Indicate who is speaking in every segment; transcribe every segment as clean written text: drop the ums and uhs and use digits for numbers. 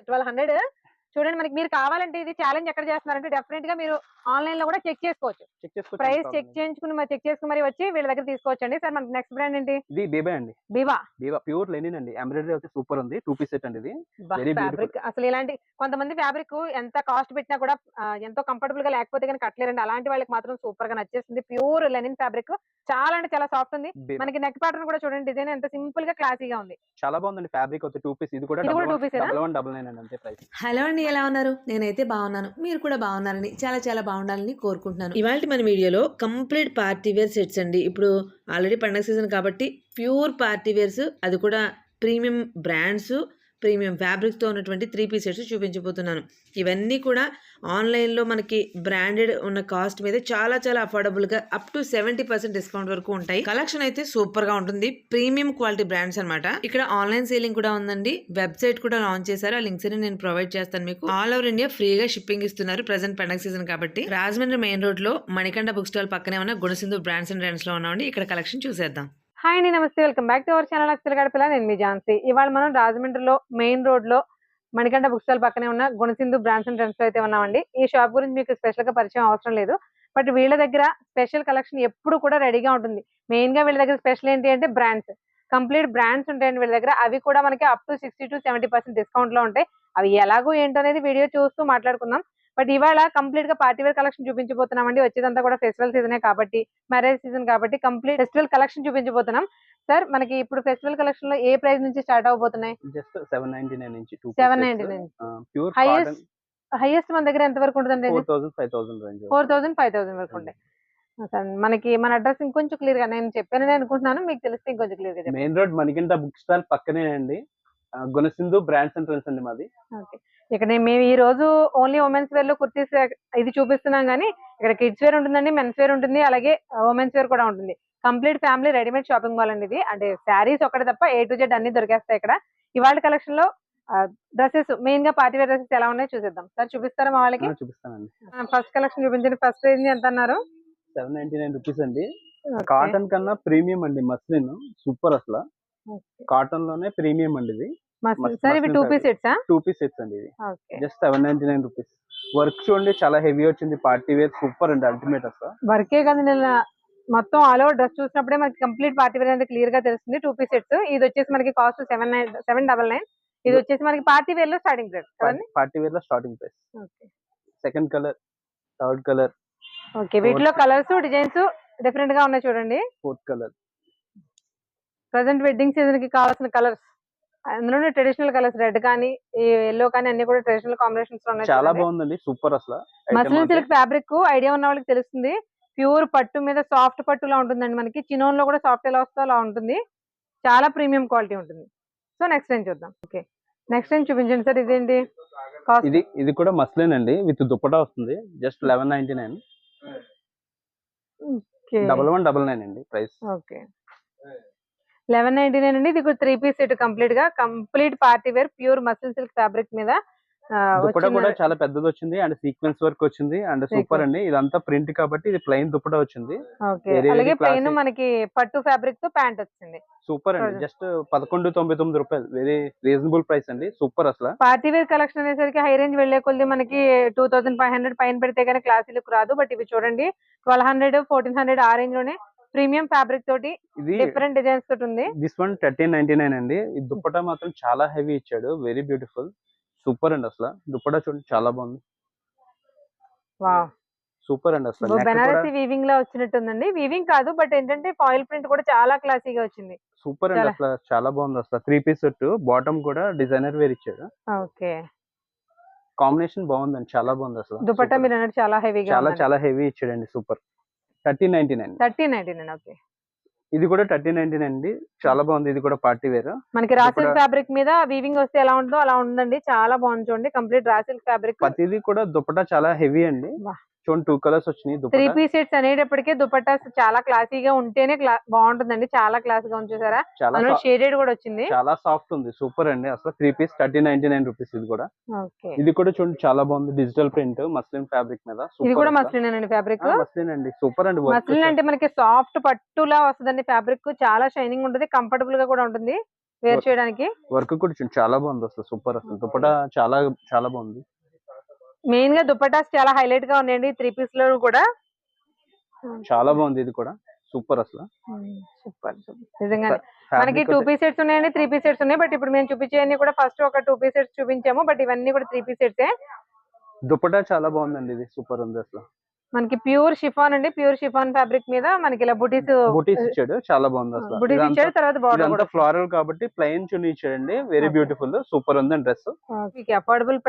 Speaker 1: 1200 చూడండి. మనకి మీరు కావాలంటే ఇది ఛాలెంజ్ ఎక్కడ చేస్తున్నారంటే డెఫినెట్ గా మీరు ఆన్లైన్ లో కూడా చెక్ చేసుకోవచ్చు. ప్రైస్ చెక్ చేసుకుని మరి వచ్చి వీళ్ళ దగ్గర తీసుకోవచ్చండి. సార్ మనకి నెక్స్ట్ బ్రాండ్ ఏంటి?
Speaker 2: ఇది బీబా అండి.
Speaker 1: బీవా
Speaker 2: ప్యూర్ లెనిన్ అండి. ఎంబ్రాయిడరీ అయితే సూపర్ ఉంది. 2 పీస్ సెట్ అండి ఇది. Very beautiful.
Speaker 1: ఫ్యాబ్రిక్ అసలు ఇలాంటి కొంతమంది ఫ్యాబ్రిక్ ఎంత కాస్ట్ పెట్టినా కూడా ఎంతో కంఫర్టబుల్ గా లేకపోతే కానీ కట్టలేరండి. అలాంటి వాళ్ళకి మాత్రం సూపర్ గా నచ్చేస్తుంది. ప్యూర్ లెనిన్ ఫ్యాబ్రిక్ చాలా అంటే చాలా సాఫ్ట్ ఉంది. మనకి నెక్ ప్యాటర్న్ కూడా చూడండి, డిజైన్ ఎంత సింపుల్ గా క్లాసీగా ఉంది.
Speaker 2: చాలా బాగుందండి. ఫ్యాబ్రిక్ అయితే 2 పీస్. ఇది కూడా
Speaker 1: 2 పీస్
Speaker 2: 1199 అంతే ప్రైస్.
Speaker 3: హలో అండి, ఎలా ఉన్నారు? నేనైతే బాగున్నాను, మీరు కూడా బాగున్నారని చాలా చాలా బాగుండాలని కోరుకుంటున్నాను. ఇవాళ మన వీడియోలో కంప్లీట్ పార్టీ వేర్ సెట్స్ అండి. ఇప్పుడు ఆల్రెడీ పండగ సీజన్ కాబట్టి ప్యూర్ పార్టీ వేర్స్, అది కూడా ప్రీమియం బ్రాండ్స్, ప్రీమియం ఫ్యాబ్రిక్తో ఉన్నటువంటి 3 పీస్ సెట్స్ చూపించబోతున్నాను. ఇవన్నీ కూడా ఆన్లైన్లో మనకి బ్రాండెడ్ ఉన్న కాస్ట్ మీద చాలా చాలా అఫోర్డబుల్గా అప్ టు 70% డిస్కౌంట్ వరకు ఉంటాయి. కలెక్షన్ అయితే సూపర్గా ఉంటుంది. ప్రీమియం క్వాలిటీ బ్రాండ్స్ అనమాట. ఇక్కడ ఆన్లైన్ సేలింగ్ కూడా ఉందండి. వెబ్సైట్ కూడా లాంచ్ చేశారు. ఆ లింక్స్ ని నేను ప్రొవైడ్ చేస్తాను మీకు. ఆల్ ఓవర్ ఇండియా ఫ్రీగా షిప్పింగ్ ఇస్తున్నారు ప్రెసెంట్ పండగ సీజన్ కాబట్టి. రాజమండ్రి మెయిన్ రోడ్ లో మణికంఠ బుక్ స్టాల్ పక్కనే ఉన్న గుణసింధు బ్రాండ్స్ అండ్ ట్రెండ్స్ లో ఉన్నామండి. ఇక్కడ కలెక్షన్ చూసేద్దాం.
Speaker 1: హాయ్ అండి, నమస్తే, welcome back to our channel అక్షల గడపల. నేను మీ ఝాన్సీ. ఇవాళ మనం రాజమండ్రిలో మెయిన్ రోడ్ లో మణికంఠ బుక్ స్టాల్ పక్కనే ఉన్న గుణసింధు బ్రాండ్స్ అండ్ ట్రెండ్స్ లో అయితే ఉన్నామండి. ఈ షాప్ గురించి మీకు స్పెషల్ గా పరిచయం అవసరం లేదు, బట్ వీళ్ళ దగ్గర స్పెషల్ కలెక్షన్ ఎప్పుడు కూడా రెడీగా ఉంటుంది. మెయిన్ గా వీళ్ళ దగ్గర స్పెషల్ ఏంటి అంటే బ్రాండ్స్, కంప్లీట్ బ్రాండ్స్ ఉంటాయండి వీళ్ళ దగ్గర. అవి కూడా మనకి అప్ టు 60 to 70% డిస్కౌంట్ లో ఉంటాయి. అవి ఎలాగో ఏంటో అనేది వీడియో చూస్తూ మాట్లాడుకుందాం. బట్ ఇవాళ కంప్లీట్ గా పార్టీ వేర్ కలెక్షన్ చూపించబోతున్నామండి. వచ్చేదంతా కూడా ఫెస్టివల్ సీజనే కాబట్టి, మ్యారేజ్ సీజన్ కాబట్టి కంప్లీట్ ఫెస్టివల్ కలెక్షన్ చూపించబోతున్నాం. సార్ మనకి ఇప్పుడు ఫెస్టివల్ కలెక్షన్ లో ఏ ప్రైస్ నుంచి స్టార్ట్ అవబోతున్నాయి?
Speaker 2: జస్ట్ 799 నుంచి 2
Speaker 1: 799.
Speaker 2: ప్యూర్
Speaker 1: హైయెస్ట్ మన దగ్గర ఎంత వరకు ఉంటుందండి?
Speaker 2: 4000 5000 రేంజ్.
Speaker 1: 4000 5000 వరకు ఉంటాయి. మనకి మన అడ్రస్ ఇంకొంచెం క్లియర్ గా నేను చెప్పానని అనుకుంటున్నాను, మీకు తెలిస్తే ఇంకొంచెం క్లియర్ గా.
Speaker 2: Main road Manikanta book stall పక్కనే అండి. గుణసింధు బ్రాండ్స్ అండ్ ట్రెండ్స్ అండి మాది.
Speaker 1: ఇక్కడ మేము ఈ రోజు ఓన్లీ ఉమెన్స్ వేర్ లో కుర్తీస్ ఇది చూపిస్తున్నాం, కానీ ఇక్కడ కిడ్స్ వేర్ ఉంటుందండి, మెన్స్ వేర్ ఉంటుంది, అలాగే ఉమెన్స్ వేర్ కూడా ఉంటుంది. Complete family readymade shopping mall అండి ఇది. అంటే శారీస్ ఒకటి తప్ప A to Z అన్ని దొరికేస్తాయి ఇక్కడ. ఇవాళ కలెక్షన్ లో డ్రెస్సెస్, మెయిన్ గా పార్టీ వేర్ డ్రెస్సెస్ ఎలా ఉన్నాయో చూసేద్దాం. సార్ చూపిస్తారా మా వాళ్ళకి?
Speaker 2: చూపిస్తానండి.
Speaker 1: ఫస్ట్ కలెక్షన్ చూపించండి. ఫస్ట్ రేంజ్ ఎంత అన్నారు?
Speaker 2: 799 రూపీస్ అండి. కాటన్ కన్నా ప్రీమియం అండి. Muslin super. అసలు కాటన్ లోనే ప్రీమియం అండి ఇది.
Speaker 1: సార్ ఇవి 2 పీస్ సెట్స్?
Speaker 2: 2 పీస్ సెట్స్ అండి. ఇది జస్ట్ 799 రూపీస్. వర్క్ చూడండి చాలా హెవీ వచ్చింది. పార్టీ వేర్ సూపర్ అండి, అల్టిమేట్. అసలు వర్కే
Speaker 1: కదా, నేను మొత్తం ఆల్ ఓవర్ డ్రెస్ చూసినప్పుడే మనకి కంప్లీట్ పార్టీ వేర్ అనేది క్లియర్ గా తెలుస్తుంది. 2 పీస్ సెట్స్. ఇది వచ్చేసి మనకి కాస్ట్ 799. ఇది వచ్చేసి మనకి పార్టీ వేర్ లో స్టార్టింగ్ ప్రైస్.
Speaker 2: పార్టీ వేర్ లో starting price. Second colour, third colour.
Speaker 1: Okay, వీటిలో కలర్స్ డిజైన్స్ డిఫరెంట్ గా ఉన్నాయి చూడండి.
Speaker 2: Fourth colour.
Speaker 1: Present wedding season కి కావాల్సిన కలర్స్, అందులోనే ట్రెడిషనల్ కలర్స్, రెడ్ కానీ ఎల్లో కానీ అన్ని కూడా ట్రెడిషనల్ కాంబినేషన్స్ లో ఉన్నాయి.
Speaker 2: చాలా బాగుందండి, సూపర్. అసలు
Speaker 1: మస్లిన్ సిల్క్ ఫ్యాబ్రిక్ ఐడియా ఉన్న వాళ్ళకి తెలుస్తుంది. ప్యూర్ పట్టు మీద సాఫ్ట్ పట్టులా ఉంటుందండి. మనకి చినోన్ లో కూడా సాఫ్ట్ ఎలా వస్తుందో అలా ఉంటుంది. చాలా ప్రీమియం క్వాలిటీ ఉంటుంది. సో నెక్స్ట్ టైం చూద్దాం. ఓకే, నెక్స్ట్ టైం చూపించండి సార్. ఇదేంటి?
Speaker 2: ఇది కూడా మస్లిన్ అండి, విత్ దుపట్టా వస్తుంది. జస్ట్ 1199. 1199 అండి ప్రైస్.
Speaker 1: ఓకే, 1199 అండి. ఇది 3 పీస్ సెట్ కంప్లీట్ గా, complete party wear pure muslin silk fabric మీద.
Speaker 2: దుపట్టా కూడా చాలా పెద్దది వచ్చింది అండ్ సీక్వెన్స్ వర్క్ వచ్చింది అండ్ సూపర్ అండి. ఇదంతా ప్రింట్ కాబట్టి ఇది ప్లెయిన్ దుపట్టా వచ్చింది.
Speaker 1: అలాగే ప్లెయిన్ మనకి పట్టు ఫ్యాబ్రిక్ తో ప్యాంట్ వచ్చింది.
Speaker 2: సూపర్ అండి. జస్ట్ 1199 రూపాయలు. వెరీ రీజనబుల్ ప్రైస్ అండి. సూపర్. అసలు
Speaker 1: పార్టీ వేర్ కలెక్షన్ అనేసరికి హై రేంజ్ వెళ్లే కొద్ది మనకి 2500 పైన పెడితే కానీ క్లాసీ లుక్ రాదు. బట్ ఇవి చూడండి 1200 1400 ఆ రేంజ్ లోనే ప్రీమియం ఫ్యాబ్రిక్ తోటి డిఫరెంట్ డిజైన్స్ తోటి ఉంది.
Speaker 2: దిస్ వన్ 1399 అండి. ఈ దుపట్టా మాత్రం చాలా హెవీ ఇచ్చాడు. వెరీ బ్యూటిఫుల్, సూపర్ అండి. అసలు దుపట్టా చూడండి చాలా బాగుంది.
Speaker 1: వావ్,
Speaker 2: సూపర్ అండి. అసలు
Speaker 1: బెనారసీ వీవింగ్ లా వచ్చినట్టుందండి. వీవింగ్ కాదు, బట్ ఏంటంటే ఫాయిల్ ప్రింట్ కూడా చాలా క్లాసీగా వచ్చింది.
Speaker 2: సూపర్ అండి. అసలు చాలా బాగుంది. అసలు 3 పీస్ సెట్, బాటమ్ కూడా డిజైనర్ వేర్ ఇచ్చాడు.
Speaker 1: ఓకే,
Speaker 2: కాంబినేషన్ బాగుందండి, చాలా బాగుంది. అసలు
Speaker 1: దుపట్టా మీరు అన్నట్టు చాలా హెవీగా,
Speaker 2: చాలా హెవీ ఇచ్చాడండి. సూపర్. 1399.
Speaker 1: ఓకే,
Speaker 2: ఇది కూడా 1399 అండి. చాలా బాగుంది. ఇది కూడా పార్టీ వేర్.
Speaker 1: మనకి రాసిల్ ఫ్యాబ్రిక్ మీద వీవింగ్ వస్తే ఎలా ఉంటుందో అలా ఉందండి. చాలా బాగుంది చూడండి. కంప్లీట్ రాసిల్ ఫ్యాబ్రిక్.
Speaker 2: ప్రతిదీ కూడా దుపట్టా చాలా హెవీ అండి. చూడండి 2 కలర్స్ వచ్చినాయి.
Speaker 1: 3 పీస్ సెట్స్ అనేటప్పటికే దుపట్టాస్ చాలా క్లాసీగా ఉంటేనే బాగుంటుందండి. చాలా క్లాస్ గా ఉంది చూసారా, అందులో షేడెడ్ కూడా వచ్చింది.
Speaker 2: చాలా సాఫ్ట్ ఉంది, సూపర్ అండి అసలు. 3 పీస్ 1399 రూపీస్. ఇది కూడా
Speaker 1: ఓకే,
Speaker 2: ఇది కూడా చూడండి చాలా బాగుంది. డిజిటల్ ప్రింట్ మస్లిన్ ఫ్యాబ్రిక్ మీద.
Speaker 1: ఇది కూడా మస్లిన్ అండి ఫ్యాబ్రిక్.
Speaker 2: మస్లిన్ అండి, సూపర్ అండి.
Speaker 1: మస్లిన్ అంటే మనకి సాఫ్ట్ పట్టులా వస్తుందండి ఫ్యాబ్రిక్. చాలా షైనింగ్ ఉంటుంది, కంఫర్టబుల్ గా కూడా ఉంటుంది వేర్ చేయడానికి.
Speaker 2: వర్క్ కూడా చూడండి చాలా బాగుంది అసలు, సూపర్ అసలు. దుపట్టా చాలా చాలా బాగుంది.
Speaker 1: మెయిన్ గా దుపట్టాస్ చాలా హైలైట్ గా ఉన్నాయండి 3 పీస్ లో కూడా.
Speaker 2: చాలా బాగుంది ఇది కూడా, సూపర్ అసలు.
Speaker 1: సూపర్ నిజంగా. మనకి 2 పీస్ సెట్స్ ఉన్నాయండి, 3 పీస్ సెట్స్ ఉన్నాయి. బట్ ఇప్పుడు మేము చూపించేవన్నీ కూడా ఫస్ట్ ఒక 2 పీస్ సెట్స్ చూపించాము. బట్ ఇవన్నీ కూడా 3 పీస్ సెట్సే.
Speaker 2: దుపట్టా చాలా బాగుందండి, ఇది సూపర్ ఉంది అసలు.
Speaker 1: మనకి ప్యూర్ షిఫాన్ అండి, ప్యూర్ షిఫాన్ ఫ్యాబ్రిక్ మీద మనకి ఇలా బుటీస్
Speaker 2: ఇచ్చాడు, చాలా బాగుంది అసలు.
Speaker 1: బుటీస్ ఇచ్చాడు, తర్వాత బార్డర్ కూడా
Speaker 2: ఫ్లోరల్ కాబట్టి ప్లెయిన్ చున్నీ ఇచ్చాడండి. వెరీ బ్యూటిఫుల్, సూపర్ ఉంది డ్రెస్.
Speaker 1: మీకు అఫోర్డబుల్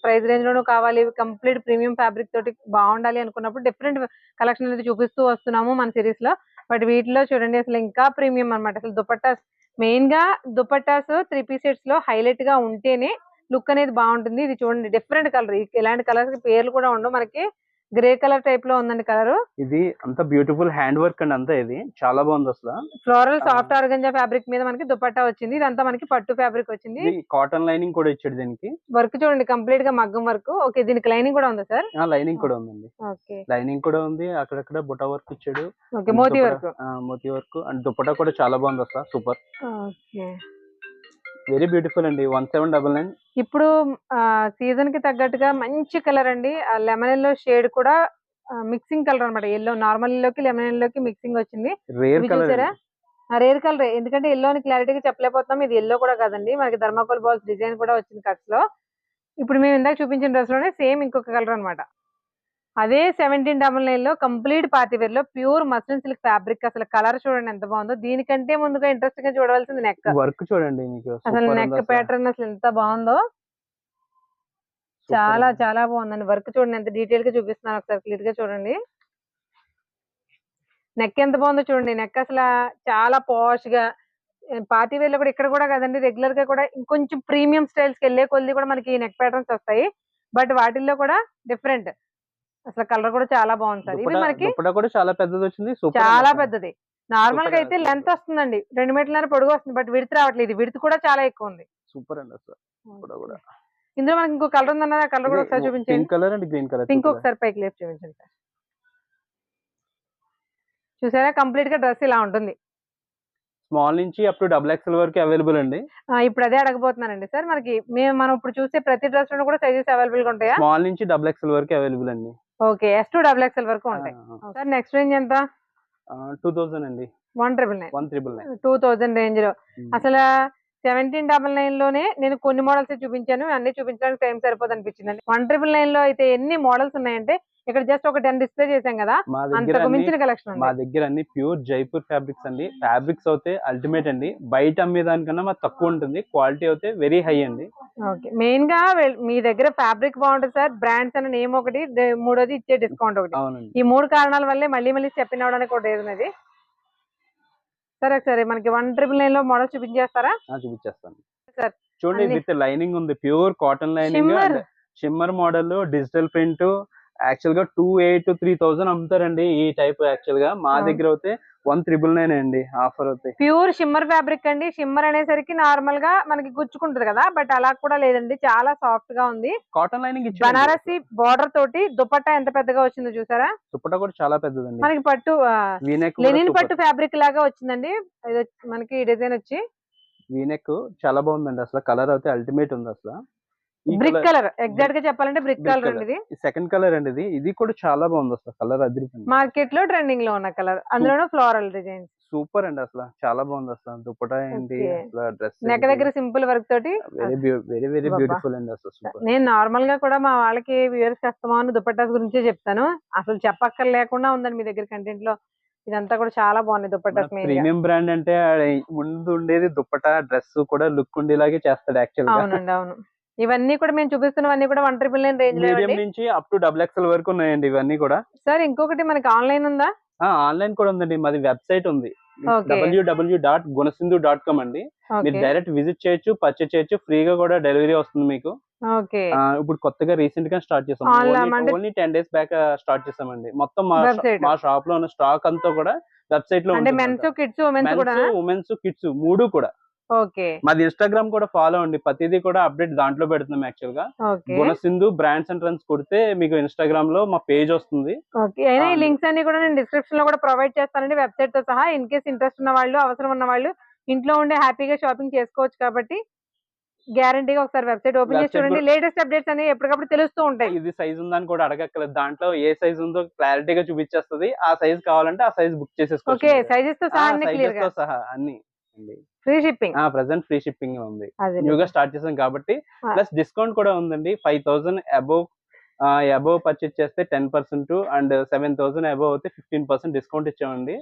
Speaker 1: ప్రైస్ రేంజ్ లోను కావాలి, కంప్లీట్ ప్రీమియం ఫ్యాబ్రిక్ తోటి బాగుండాలి అనుకున్నప్పుడు డిఫరెంట్ కలెక్షన్ అనేది చూపిస్తూ వస్తున్నాము మన సిరీస్ లో. బట్ వీటిలో చూడండి అసలు ఇంకా ప్రీమియం అన్నమాట. అసలు దుపట్టాస్ మెయిన్ గా దుపట్టాస్ 3 పీస్ సెట్స్ లో హైలైట్ గా ఉంటేనే లుక్ అనేది బాగుంటుంది. ఇది చూడండి డిఫరెంట్ కలర్, ఇలాంటి కలర్స్ పేర్లు కూడా ఉండవు. మనకి గ్రే కలర్ టైప్ లో ఉందండి కలర్.
Speaker 2: ఇది అంత బ్యూటిఫుల్ హ్యాండ్ వర్క్ అండి, అంతా ఇది చాలా బాగుంది అసలు.
Speaker 1: ఫ్లోరల్ సాఫ్ట్ ఆర్గంజా ఫ్యాబ్రిక్ మీద మనకి దుపట్టా వచ్చింది. ఇదంతా మనకి పట్టు ఫ్యాబ్రిక్ వచ్చింది.
Speaker 2: కాటన్ లైనింగ్ కూడా ఇచ్చాడు దీనికి.
Speaker 1: వర్క్ చూడండి కంప్లీట్ గా మగ్గం వర్క్. ఓకే, దీనికి లైనింగ్ కూడా ఉందా సార్?
Speaker 2: లైనింగ్ కూడా ఉందండి.
Speaker 1: ఓకే,
Speaker 2: లైనింగ్ కూడా ఉంది. అక్కడక్కడ బుటా వర్క్ ఇచ్చాడు.
Speaker 1: ఓకే, మోతీ వర్క్.
Speaker 2: మోతీ వర్క్ అండ్ దుపట్టా కూడా చాలా బాగుంది అసలు, సూపర్.
Speaker 1: ఓకే,
Speaker 2: వెరీ బ్యూటిఫుల్ అండి. 1799.
Speaker 1: ఇప్పుడు సీజన్ కి తగ్గట్టుగా మంచి కలర్ అండి. లెమన్ ఎల్లో షేడ్ కూడా మిక్సింగ్ కలర్ అన్నమాట. ఎల్లో నార్మల్ ఎల్లోకి లెమన్ ఎల్లోకి మిక్సింగ్ వచ్చింది.
Speaker 2: Rare colour,
Speaker 1: rare colour. ఎందుకంటే ఎల్లో అని క్లారిటీగా చెప్పలేకపోతున్నాం. ఇది ఎల్లో కూడా కాదండి, మనకి థర్మాకోల్ బాల్స్ డిజైన్ కూడా వచ్చింది కట్స్ లో. ఇప్పుడు మేము ఇందాక చూపించిన డ్రెస్ లోనే సేమ్ ఇంకొక కలర్ అన్నమాట. అదే 1799 లో కంప్లీట్ పార్టీ వేర్ లో ప్యూర్ మస్లిన్ సిల్క్ ఫ్యాబ్రిక్. అసలు కలర్ చూడండి ఎంత బాగుందో. దీనికంటే ముందుగా ఇంట్రెస్ట్ గా చూడవలసింది నెక్
Speaker 2: వర్క్ చూడండి.
Speaker 1: అసలు నెక్ ప్యాటర్న్ అసలు ఎంత బాగుందో, చాలా చాలా బాగుందండి. వర్క్ చూడండి ఎంత డీటెయిల్ గా చూపిస్తున్నాను, ఒకసారి క్లియర్ గా చూడండి. నెక్ ఎంత బాగుందో చూడండి. నెక్ అసలు చాలా పాష్ గా పార్టీ వేర్ లో కూడా, ఇక్కడ కూడా కదండి, రెగ్యులర్ గా కూడా ఇంకొంచెం ప్రీమియం స్టైల్స్ కి వెళ్ళే కొద్ది కూడా మనకి నెక్ ప్యాటర్న్స్ వస్తాయి. బట్ వాటిల్లో కూడా డిఫరెంట్. అసలు కలర్ కూడా చాలా బాగుంది సార్. ఇది మనకి
Speaker 2: కూడా చాలా పెద్దది వచ్చింది,
Speaker 1: చాలా పెద్దది. నార్మల్ గా అయితే లెంత్ వస్తుందండి 2 మీటర్ల పొడుగు వస్తుంది. బట్ విడ్త్ రావట్లేదు, విడ్త్ కూడా చాలా ఎక్కువ ఉంది.
Speaker 2: సూపర్ అండి అసలు.
Speaker 1: ఇందులో మనకి ఇంకో కలర్ ఉందన్నారు, ఆ కలర్ కూడా ఒకసారి చూపించండి.
Speaker 2: Pink colour and green colour.
Speaker 1: Pink ఒకసారి పైకి లేపు చూపించండి సార్. చూసారా కంప్లీట్ గా డ్రెస్ ఇలా ఉంటుంది.
Speaker 2: స్మాల్ నుంచి అప్ టు XXL వరకు అవైలబుల్ అండి.
Speaker 1: ఇప్పుడు అదే అడగబోతున్నానండి సార్. మనం ఇప్పుడు చూసే ప్రతి డ్రెస్ లో కూడా సైజెస్ అవైలబుల్ గా ఉంటాయా?
Speaker 2: స్మాల్ నుంచి XXL వరకు అవైలబుల్ అండి.
Speaker 1: ఓకే, S to XXL వరకు ఉంటాయి. సార్ నెక్స్ట్ రేంజ్ ఎంత?
Speaker 2: 2000 అండి.
Speaker 1: 1999 2000 రేంజ్ లో. అసలు 1799 లోనే నేను కొన్ని మోడల్స్ చూపించాను, అన్ని చూపించడానికి టైం సరిపోదు అనిపించిందండి. 1999 లో అయితే ఎన్ని మోడల్స్ ఉన్నాయంటే ఇక్కడ జస్ట్ ఒక 10 డిస్ప్లే చేసాం కదా, అంతకు మించిన కలెక్షన్.
Speaker 2: మా దగ్గర అన్ని ప్యూర్ జైపూర్ ఫ్యాబ్రిక్స్ అండి. ఫ్యాబ్రిక్స్ అయితే అల్టిమేట్ అండి. బయట అమ్మేదానికన్నా మాకు తక్కువ ఉంటుంది, క్వాలిటీ అయితే వెరీ హై అండి.
Speaker 1: ఓకే, మెయిన్ గా మీ దగ్గర ఫ్యాబ్రిక్ బాగుంటుంది సార్, బ్రాండ్స్ అనే నేమ్ ఒకటి, మూడోది ఇచ్చే డిస్కౌంట్ ఒకటి. ఈ 3 కారణాల వల్లే మళ్ళీ మళ్ళీ స్టెప్ ఇన్ అవడానికి ఒకటి ఏదన్నది. సరే సరే, మనకి 1999 లో మోడల్ చూపించేస్తారా?
Speaker 2: చూపించేస్తాను
Speaker 1: సార్.
Speaker 2: చూడండి, విత్ లైనింగ్ ఉంది, pure cotton lining, shimmer model, digital print. Actual గా 2800 to 3000 అమ్ముతారండి ఈ టైప్. యాక్చువల్ గా మా దగ్గర అయితే 1999 అండి ఆఫర్ అవుతాయి.
Speaker 1: ప్యూర్ షిమ్మర్ ఫ్యాబ్రిక్ అండి. షిమ్మర్ అనేసరికి నార్మల్ గా మనకి గుచ్చుకుంటది కదా, బట్ అలా కూడా లేదండి, చాలా సాఫ్ట్ గా ఉంది.
Speaker 2: కాటన్ లైనింగ్ ఇచ్చి
Speaker 1: బనారసి బోర్డర్ తోటి దుపట్టా ఎంత పెద్దగా వచ్చిందో చూసారా.
Speaker 2: దుపట్టా కూడా చాలా పెద్దదండి.
Speaker 1: మనకి పట్టు లెనిన్ పట్టు ఫ్యాబ్రిక్ లాగా వచ్చిందండి. మనకి డిజైన్ వచ్చి
Speaker 2: వీనెక్ చాలా బాగుందండి. అసలు కలర్ అయితే అల్టిమేట్ ఉంది అసలు.
Speaker 1: బ్రిక్ కలర్, ఎగ్జాక్ట్ గా చెప్పాలంటే బ్రిక్ కలర్ అండి. ఇది
Speaker 2: సెకండ్ కలర్ అండి. ఇది కూడా చాలా బాగుంది అసలు, కలర్ అదిరిపోయింది.
Speaker 1: మార్కెట్ లో ట్రెండింగ్ లో ఉన్న కలర్, అందులోనూ ఫ్లోరల్ డిజైన్.
Speaker 2: సూపర్ అండి అసలు, చాలా బాగుంది అసలు. దుపట్టా ఏంటి అసలు, డ్రెస్
Speaker 1: నెక్ దగ్గర సింపుల్ వర్క్ తోటి
Speaker 2: వెరీ వెరీ బ్యూటిఫుల్ అండి అసలు.
Speaker 1: నేను నార్మల్ గా కూడా మా వాళ్ళకి వ్యూవర్స్ కస్టమర్ దుపట్టాస్ గురించే చెప్తాను. అసలు చెప్పక్కర్ లేకుండా ఉందండి మీ దగ్గర కంటెంట్ లో. ఇదంతా కూడా చాలా బాగుంది దుపట్టాస్.
Speaker 2: ప్రీమియం బ్రాండ్ అంటే ముందు ఉండేది దుపట్టా, డ్రెస్ కూడా లుక్ ఉండేలాగే చేస్తాడు యాక్చువల్ గా.
Speaker 1: అవునండి, అవును. ఇవన్నీ కూడా మేము చూపిస్తున్నవన్నీ కూడా 1999 రేంజ్ లో,
Speaker 2: మీడియం నుంచి అప్ టు XXL వరకు ఉన్నాయండి ఇవన్నీ కూడా.
Speaker 1: సార్ ఇంకొకటి మనకి ఆన్లైన్ ఉందా?
Speaker 2: ఆన్లైన్ కూడా ఉందండి. మాది వెబ్సైట్ ఉంది, www.gunasindhu.com అండి. మీరు డైరెక్ట్ విజిట్ చేయొచ్చు, పర్చేస్ చేయొచ్చు, ఫ్రీగా కూడా డెలివరీ వస్తుంది మీకు.
Speaker 1: ఓకే.
Speaker 2: ఇప్పుడు కొత్తగా రీసెంట్ గా స్టార్ట్ చేసాం. ఓన్లీ 10 days బ్యాక్ స్టార్ట్ చేసామండి. మొత్తం
Speaker 1: వెబ్సైట్
Speaker 2: మా షాప్ లో ఉన్న స్టాక్ అంతా కూడా వెబ్సైట్ లో
Speaker 1: అంటే
Speaker 2: ఉంటుంది.
Speaker 1: మెన్స్ కిడ్స్ ఉమెన్స్ కూడా
Speaker 2: ఉమెన్స్ కిడ్స్ 3 కూడా.
Speaker 1: ఓకే.
Speaker 2: మాది ఇన్స్టాగ్రామ్ కూడా ఫాలో అండి. ప్రతిదీ కూడా అప్డేట్ దాంట్లో పెడుతున్నాం. యాక్చువల్ గా
Speaker 1: ఓకే.
Speaker 2: గుణసింధు బ్రాండ్స్ అండ్ ట్రెండ్స్ కొడితే మీకు ఇన్స్టాగ్రామ్ లో మా పేజ్ వస్తుంది.
Speaker 1: ఓకే. అయినా ఈ లింక్స్ అన్ని కూడా నేను డిస్క్రిప్షన్ లో కూడా ప్రొవైడ్ చేస్తానండి, వెబ్సైట్ తో సహా. ఇన్ కేస్ ఇంట్రెస్ట్ ఉన్న వాళ్ళు, అవసరం ఉన్న వాళ్ళు ఇంట్లో ఉండే హ్యాపీగా షాపింగ్ చేసుకోవచ్చు కాబట్టి గ్యారంటీగా ఒకసారి వెబ్సైట్ ఓపెన్ చేసి చూడండి. లేటెస్ట్ అప్డేట్స్ అనేవి ఎప్పటికప్పుడు తెలుస్తూ ఉంటాయి.
Speaker 2: ఇది సైజ్ ఉందని కూడా అడగక్కలేదు. దాంట్లో ఏ సైజ్ ఉందో క్లారిటీగా చూపించేస్తుంది. ఆ సైజ్ కావాలంటే ఆ సైజ్ బుక్ చేసేసుకోవచ్చు.
Speaker 1: ఓకే. సైజెస్ తో సహా అన్ని క్లియర్ గా
Speaker 2: సహా అన్ని
Speaker 1: free shipping.
Speaker 2: Present free shipping ఉంది. న్యూ గా స్టార్ట్ చేసాం కాబట్టి ప్లస్ డిస్కౌంట్ కూడా ఉందండి. 5,000 అబోవ్ పర్చేస్ చేస్తే 10% అండ్ 7,000 అబోవ్ అయితే 15% డిస్కౌంట్ ఇచ్చామండి.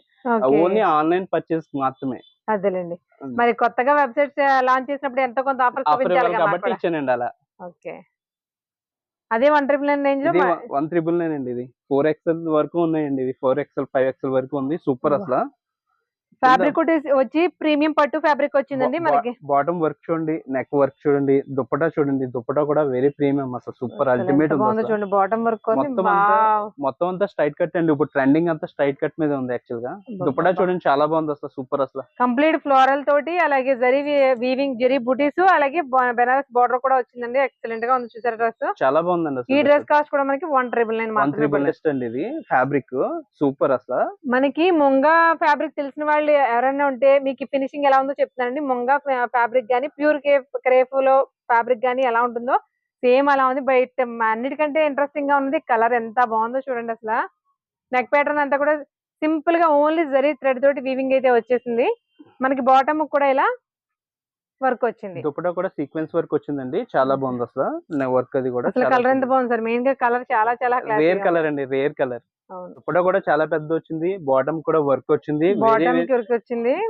Speaker 2: ఓన్లీ ఆన్లైన్ పర్చేస్ మాత్రమే.
Speaker 1: అదేలేండి. మరి కొత్తగా వెబ్సైట్స్ లాంచ్ చేసినప్పుడు ఎంతో కొంత ఆఫర్స్ చూపించాలి
Speaker 2: కాబట్టి ఇచ్చానండి అలా.
Speaker 1: ఓకే. అదే 1,999 రేంజ్ లో
Speaker 2: 1,999 అండి. ఇది 4XL వరకు ఉన్నాయండి. ఇది 4XL 5XL వరకు ఉంది. సూపర్ అసలు.
Speaker 1: ఫ్యాబ్రిక్ వచ్చి ప్రీమియం పట్టు ఫ్యాబ్రిక్ వచ్చిందండి మనకి.
Speaker 2: బాటమ్ వర్క్ చూడండి, నెక్ వర్క్ చూడండి, దుప్పటా చూడండి. దుప్పటా కూడా వెరీ ప్రీమియం అసలు. సూపర్ అల్టిమేట్ ఉంది.
Speaker 1: చూడండి బాటమ్ వర్క్
Speaker 2: మొత్తం అంతా స్ట్రైట్ కట్ అండి. ఇప్పుడు ట్రెండింగ్ అంతా స్ట్రైట్ కట్ మీద ఉంది. యాక్చువల్ గా దుప్పటా చూడండి చాలా బాగుంది అసలు. సూపర్ అసలు. కంప్లీట్
Speaker 1: ఫ్లోరల్ తోటి, అలాగే జరీ వీవింగ్ జరీ బుటీస్, అలాగే బెనారస్ బార్డర్ కూడా వచ్చిందండి. ఎక్సలెంట్ గా ఉంది. చూసారా డ్రెస్
Speaker 2: చాలా బాగుందండి.
Speaker 1: ఈ డ్రెస్ కాస్ట్ కూడా మనకి 1,999
Speaker 2: అండి. ఇది ఫ్యాబ్రిక్ సూపర్ అసలు.
Speaker 1: మనకి ముంగా ఫ్యాబ్రిక్ తెలిసిన వాళ్ళు ఎవరైనా ఉంటే మీకు ఫినిషింగ్ ఎలా ఉందో చెప్తానండి. ముంగా ఫ్యాబ్రిక్ గానీ, ప్యూర్ క్రేప్ లో ఫ్యాబ్రిక్ గానీ ఎలా ఉంటుందో సేమ్ అలా ఉంది. బయట అన్నిటికంటే ఇంట్రెస్టింగ్ గా ఉంది కలర్. ఎంత బాగుందో చూడండి అసలు. నెక్ ప్యాటర్న్ అంతా కూడా సింపుల్ గా ఓన్లీ జరీ థ్రెడ్ తోటి వీవింగ్ అయితే వచ్చేసింది. మనకి బాటమ్ కూడా ఇలా వర్క్ వచ్చింది.
Speaker 2: దుపట్టా కూడా సీక్వెన్స్ వర్క్ వచ్చిందండి. చాలా బాగుంది అసలు. వర్క్ అది కూడా
Speaker 1: కలర్ ఎంత బాగుంది సార్. మెయిన్ గా కలర్ చాలా చాలా
Speaker 2: రేర్ కలర్ అండి. Rare colour. దుపట్టా కూడా చాలా పెద్ద వచ్చింది. బాటమ్ కూడా వర్క్ వచ్చింది.